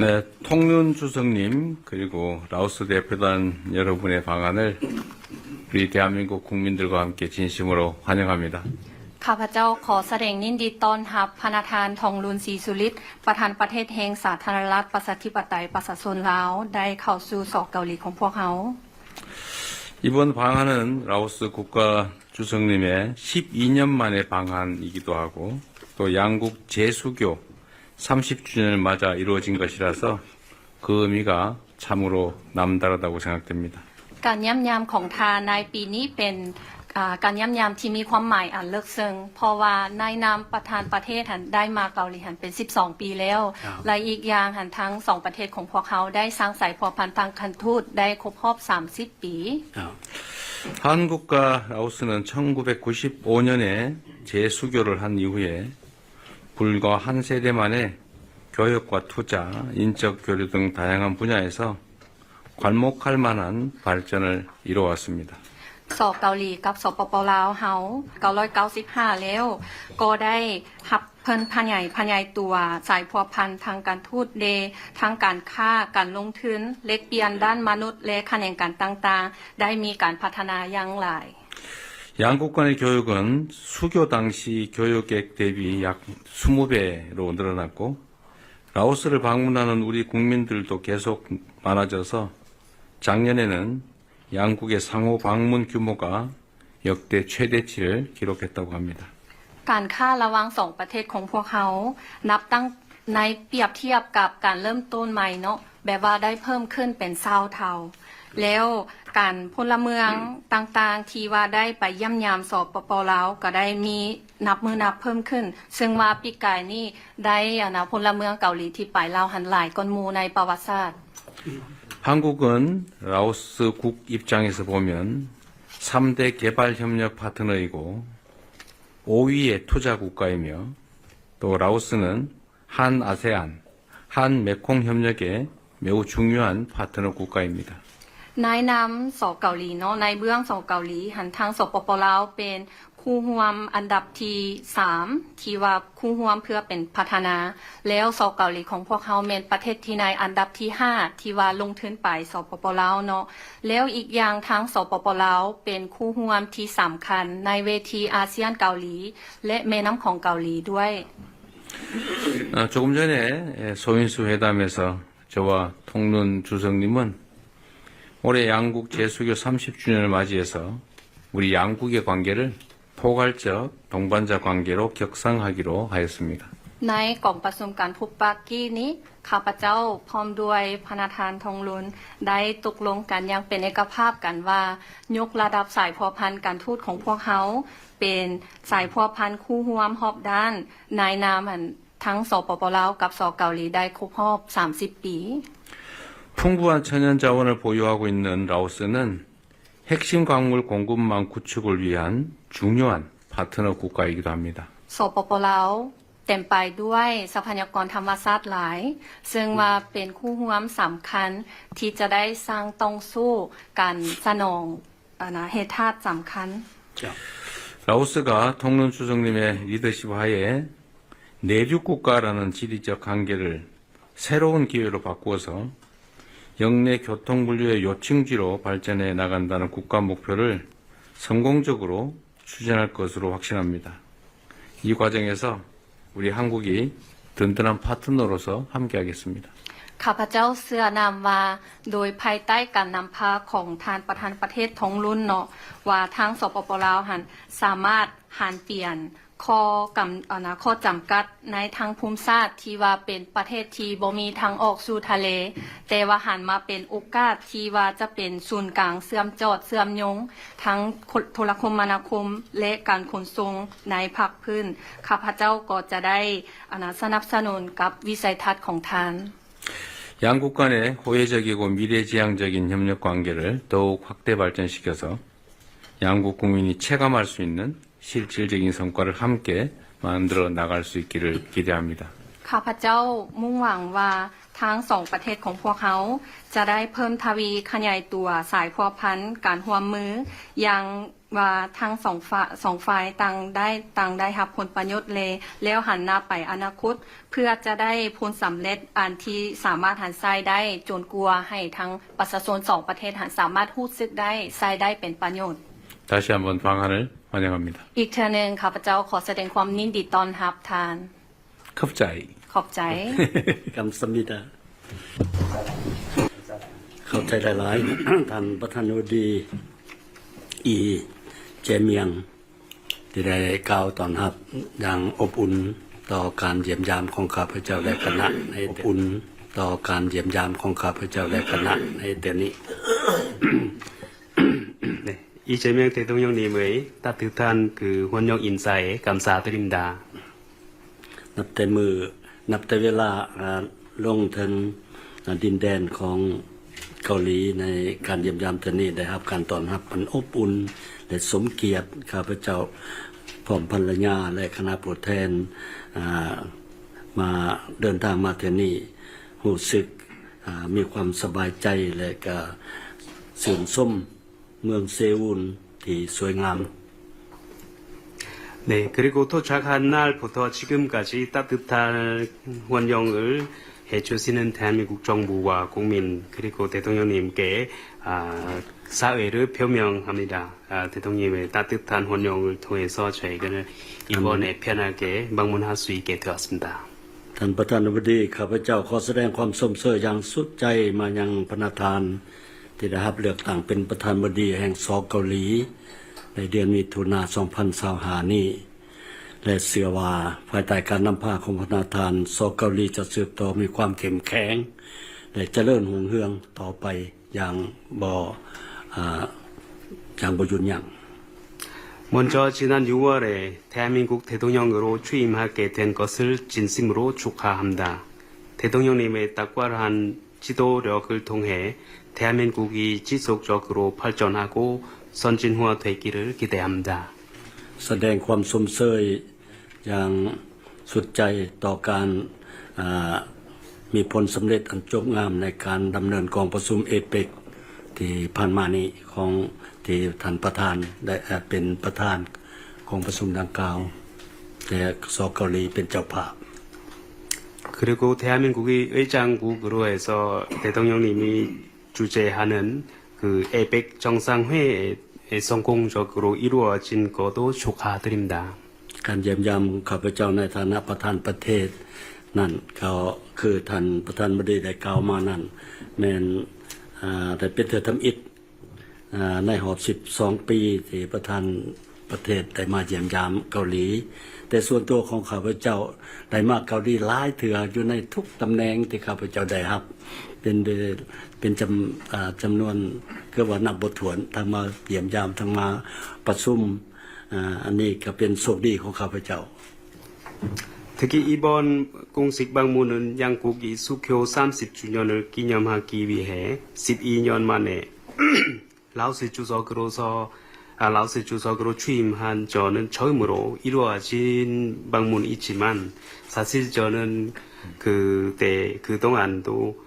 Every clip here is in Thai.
네, 통륜 주석님 그리고 라오스 대표단 여러분의 방안을 우리 대한민국 국민들과 함께 진심으로 환영합니다. ข้าพเจ้าขอแสดงยินดีต้อนรับพระธานทองลุนศรีสุริตประธานประเทศแห่งสาธารณรัฐประชาธิปไตยประชาชนลาวได้เข้าสู่สอกเกาหลีของพวกเขา 이번 방안은 라오스 국가 주석님의 12년 만의 방안이기도 하고 또 양국 재수교 30주년을 맞아 이루어진 것이라서 그 의미가 참으로 남다르다고 생각됩니다. การย่ำยามของทานในปีนี้เป็นการย่ำยามที่มีความหมายอันเลิกซึ้งเพราะว่าในนามประธานประเทศหันได้มาเกาหลีหันเป็น12ปีแล้วและอีกอย่างหันทั้ง2ประเทศของพวกเขาได้สร้างสายพัวพันทางคันทูตได้ครบรอบ30ปี 한국과 라오스는 1995년에 재수교를 한 이후에 불과 한 세대 만에 교육과 투자, 인적 교류 등 다양한 분야에서 괄목할 만한 발전을 이뤄왔습니다. สอบเกาหลีกับสปป.ลาวเฮา995แล้วก็ได้รับเพิ่นพญายตัวสายพัวพันทางการทูตเดทางการค้าการลงทุนเล็กเปลี่ยนด้านมนุษย์และแขนงการต่างๆได้มีการพัฒนาอย่างหลาย 양국 간의 교육은 수교 당시 교육액 대비 약 20배로 늘어났고 라오스를 방문하는 우리 국민들도 계속 많아져서 작년에는 양국의 상호 방문 규모가 역대 최대치를 기록했다고 합니다. การค้าระหว่าง2ประเทศของพวกเขานับตั้งในเปรียบเทียบกับการเริ่มต้นใหม่เนาะแบบว่าได้เพิ่มขึ้นเป็น20เท่าแล้วการพลเมืองต่างๆที่ว่าได้ไปเยี่ยมยามสปป.ลาวก็ได้มีนับมือนับเพิ่มขึ้นซึ่งว่าปีกายนี้ได้พลเมืองเกาหลีที่ไปลาวหันหลายก้อนหมู่ในประวัติศาสตร์ 한국은 라오스 국 입장에서 보면 3대 개발협력 파트너이고 5위의 투자 국가이며 또 라오스는 한 아세안, 한 메콩 협력의 매우 중요한 파트너 국가입니다. ในนามสเกาหลีเนาะในเบื้องสเกาหลีหันทางสปป.ลาวเป็นคู่ร่วมอันดับที่3ที่ว่าคู่ร่วมเพื่อเป็นพัฒนาแล้วสเกาหลีของพวกเขาเป็นประเทศที่ในอันดับที่5ที่ว่าลงทุนไปสปป.ลาวเนาะแล้วอีกอย่างทางสปป.ลาวเป็นคู่ร่วมที่สำคัญในเวทีอาเซียนเกาหลีและแม่น้ำของเกาหลีด้วย 조금 전에 소인수 회담에서 저와 통륜 주석님은 올해 양국 재수교 30주년을 맞이해서 우리 양국의 관계를 포괄적 동반자 관계로 격상하기로 하였습니다. ในกล่องประชุมการพบปะกี้นี้ข้าพเจ้าพร้อมด้วยพระธานทองลุนได้ตกลงกันอย่างเป็นเอกภาพกันว่ายกระดับสายพัวพันการทูตของพวกเขาเป็นสายพัวพันคู่ร่วมรอบด้านในนามทั้งสปป.ลาวกับสเกาหลีได้ครบรอบ30ปี 풍부한 천연 자원을 보유하고 있는 라오스는 핵심 광물 공급망 구축을 위한 중요한 파트너 국가이기도 합니다. สปป.ลาวเต็มไปด้วยทรัพยากรธรรมชาติหลายซึ่งว่าเป็นคู่ร่วมสำคัญที่จะได้สร้างต้องสู้การสนองเหตุธาตุสำคัญ 라오스가 통륜 주석님의 리더십 하에 내륙 국가라는 지리적 한계를 새로운 기회로 바꾸어서 영내 교통 물류의 요충지로 발전해 나간다는 국가 목표를 성공적으로 추진할 것으로 확신합니다. 이 과정에서 우리 한국이 든든한 파트너로서 함께하겠습니다. ข้าพเจ้าเชื่อนำว่าโดยภายใต้การนำพาของทานประธานประเทศทองรุ่นเนาะว่าทางสปป.ลาวหันสามารถหันเปลี่ยน ข้อกำข้อจำกัดในทางภูมิศาสตร์ที่ว่าเป็นประเทศที่บ่มีทางออกสู่ทะเล แต่ว่าหันมาเป็นโอกาสที่ว่าจะเป็นศูนย์กลางเชื่อมจอดเชื่อมโยงทั้งโทรคมนาคมและการขนส่งในภาคพื้นข้าพเจ้าก็จะได้สนับสนุนกับวิสัยทัศน์ของท่าน 양국 간의 호혜적이고 미래지향적인 협력 관계를 더욱 확대 발전시켜서 양국 국민이 체감할 수 있는 실질적인 성과를 함께 만들어 나갈 수 있기를 기대합니다. ข้าพเจ้ามุ่งหวังว่าทั้งสองประเทศของพวกเขาจะได้เพิ่มทวีขยายตัวสายพัวพันการร่วมมืออย่างว่าทั้งสองฝ่ายต่างได้รับผลประโยชน์แล้วหันหน้าไปอนาคตเพื่อจะได้ผลสำเร็จอันที่สามารถหันใช้ได้จนกลัวให้ทั้งประชาชนสองประเทศหันสามารถรู้สึกได้ใช้ได้เป็นประโยชน์ 다시 한번 방한을 환영합니다. อีกเทื่อหนึงข้าพเจ้าขอแสดงความยินดีต้อนรับท่าน 컵자이. ขอบใจ 감사합니다. เข้าใจหลายๆ ท่านประธานาธิบดีอีเจเมียงที่ได้กล่าวต้อนรับอย่างอบอุ่นต่อการเยี่ยมยามของข้าพเจ้าและคณะในอบอุ่นต่อการเยี่ยมยามของข้าพเจ้าและคณะในเดือนนี้ 네, 이재명 대통령님의 따뜻한 그 환영 인사에 감사드립니다. นับแต่เวลาลงถึงดินแดนของเกาหลีในการเยี่ยมยามเทื่อนี้ได้รับการต้อนรับอันอบอุ่นและสมเกียรติข้าพเจ้าพร้อมภรรยาและคณะผู้แทนมาเดินทางมาเทื่อนี้รู้สึกมีความสบายใจและก็ชื่นชมเมืองเซอุลที่สวยงาม 네, 그리고 도착한 날부터 지금까지 따뜻한 환영을 해주시는 대한민국 정부와 국민 그리고 대통령님께 사회를 표명합니다. 대통령님의 따뜻한 환영을 통해서 저희는 이번에 편하게 방문할 수 있게 되었습니다. ท่านประธานาธิบดีข้าพเจ้าขอแสดงความสมเสยอย่างสุดใจมายังประธานที่ได้รับเลือกตั้งเป็นประธานาธิบดีแห่งสเกาหลีในเดือนมิถุนายน 2025 นี้และเชื่อว่าภายใต้การนำพาของประธานสเกาหลีจะสืบต่อมีความเข้มแข็งและเจริญรุ่งเรืองต่อไปอย่างบ่หยุดยั้ง 먼저 지난 6월에 대한민국 대통령으로 취임하게 된 것을 진심으로 축하합니다. 대통령님의 탁월한 지도력을 통해 대한민국이 지속적으로 발전하고 선진화되기를 기대합니다. แสดงความสมเสยอย่างสุดใจต่อการมีผลสำเร็จอันจบงามในการดำเนินกองประชุมเอเปกที่ผ่านมานี้ของที่ท่านประธานได้เป็นประธานของประชุมดังกล่าวแต่สเกาหลีเป็นเจ้าภาพ 그리고 대한민국이 의장국으로 해서 대통령님이 주재하는 그 에펙 정상회에 성공적으로 이루어진 것도 축하드립니다. การเยี่ยมยามข้าพเจ้าในฐานะประธานประเทศนั่นก็คือท่านประธานบดีได้กล่าวมานั่นแม่นได้เป็นเทื่อทำอิฐในรอบ12 ปีที่ประธานประเทศได้มาเยี่ยมยามเกาหลีแต่ส่วนตัวของข้าพเจ้าได้มาเกาหลีหลายเทื่ออยู่ในทุกตำแหน่งที่ข้าพเจ้าได้รับเป็นจำนวนก็ว่านับบ่ถ้วนทั้งมาเยี่ยมยามทั้งมาประชุมอันนี้ก็เป็นโชคดีของข้าพเจ้า 특히 이번 공식 방문은 양국이 수교 30주년을 기념하기 위해 12년 만에 라오스 주석으로 취임한 저는 처음으로 이루어진 방문이지만 사실 저는 그동안도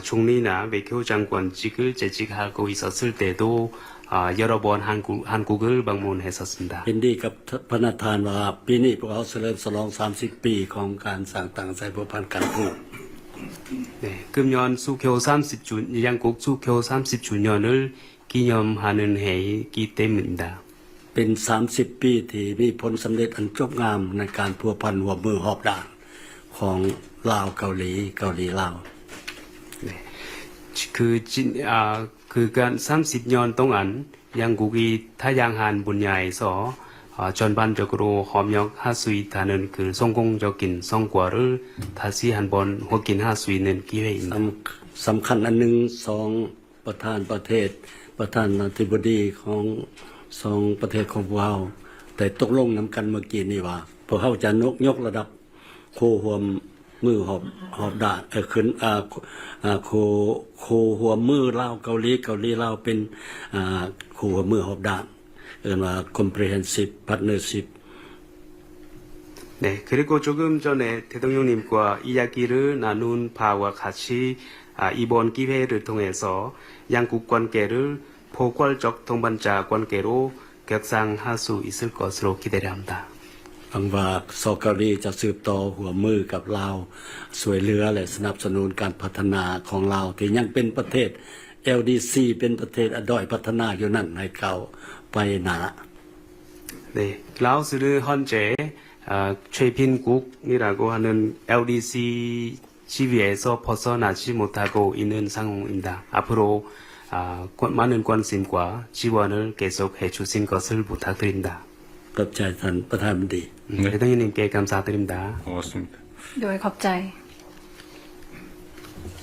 총리나 외교장관직을 재직하고 있었을 때도 여러 번 한국을 방문했었습니다. ยินดีกับพระประธานว่าปีนี้พวกเราเฉลิมฉลอง30 ปีของการสร้างตั้งสายพัวพันธ์กันทูต 네, 금년 양국 수교 30주년을 기념하는 해이기 때문입니다. เป็น 30 ปีที่มีผลสำเร็จอันจบงามในการพัวพันร่วมมือรอบด้านของลาวเกาหลีลาว 네. 그간 30년 동안 양국이 다양한 분야에서 전반적으로 협력 할 수 있다는 그 성공적인 성과를 다시 한번 확인할 수 있는 기회입니다. สำคัญอันหนึงสองประธานประเทศ ประธานาธิบดีของสองประเทศของพวกเราแต่ตกลงนำกันเมื่อกี้นี่ว่าพวกเขาจะยกระดับโครวมมือหอบด่านขึ้นโคหัวมือลาวเกาหลีลาวเป็นโคหัวมือหอบด่านเรียกว่า comprehensive partnership 네, 그리고 조금 전에 대통령님과 이야기를 나눈 바와 같이 이번 기회를 통해서 양국 관계를 포괄적 동반자 관계로 격상할 수 있을 것으로 기대를 합니다. หวังว่าสเกาหลีจะสืบต่อหัวมือกับลาวสวยเหลือและสนับสนุนการพัฒนาของลาวที่ยังเป็นประเทศ LDC เป็นประเทศด้อยพัฒนาอยู่นั่นให้เขาไปหนา 네, 라오스는 현재 최빈국이라고 하는 LDC 지위에서 벗어나지 못하고 있는 상황입니다. 앞으로 많은 관심과 지원을 계속해 주신 것을 부탁드립니다. กับใจท่านประธานบดี 대통령님께 감사드립니다. 고맙습니다. โดยขอบใจ